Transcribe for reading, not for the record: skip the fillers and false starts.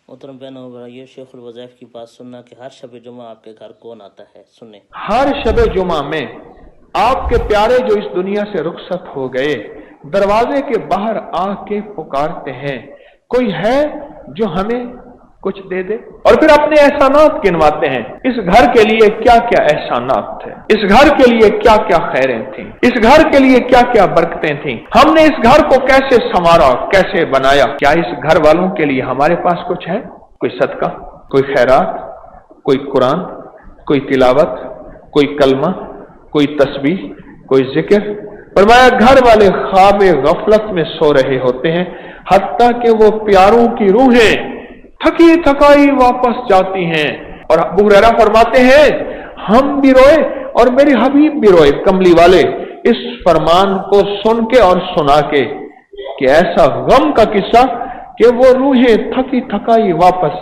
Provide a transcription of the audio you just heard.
محترم بہنوں اور بھائیوں، شیخ الوظائف کی بات سننا کہ ہر شب جمعہ آپ کے گھر کون آتا ہے، سنیں۔ ہر شب جمعہ میں آپ کے پیارے جو اس دنیا سے رخصت ہو گئے دروازے کے باہر آ کے پکارتے ہیں، کوئی ہے جو ہمیں کچھ دے دے، اور پھر اپنے احسانات گنواتے ہیں۔ اس گھر کے لیے کیا کیا احسانات تھے، اس گھر کے لیے کیا کیا خیریں تھیں، اس گھر کے لیے کیا کیا برکتیں تھیں، ہم نے اس گھر کو کیسے سنوارا، کیسے بنایا۔ کیا اس گھر والوں کے لیے ہمارے پاس کچھ ہے؟ کوئی صدقہ، کوئی خیرات، کوئی قرآن، کوئی تلاوت، کوئی کلمہ، کوئی تسبیح، کوئی ذکر؟ فرمایا گھر والے خواب غفلت میں سو رہے ہوتے ہیں، حتیٰ کہ وہ پیاروں کی روحیں تھکی تھکائی واپس جاتی ہیں۔ اور ابو ہریرہ فرماتے ہیں ہم بھی روئے اور میرے حبیب بھی روئے، کملی والے، اس فرمان کو سن کے اور سنا کے کہ ایسا غم کا قصہ کہ وہ روحیں تھکی تھکائی واپس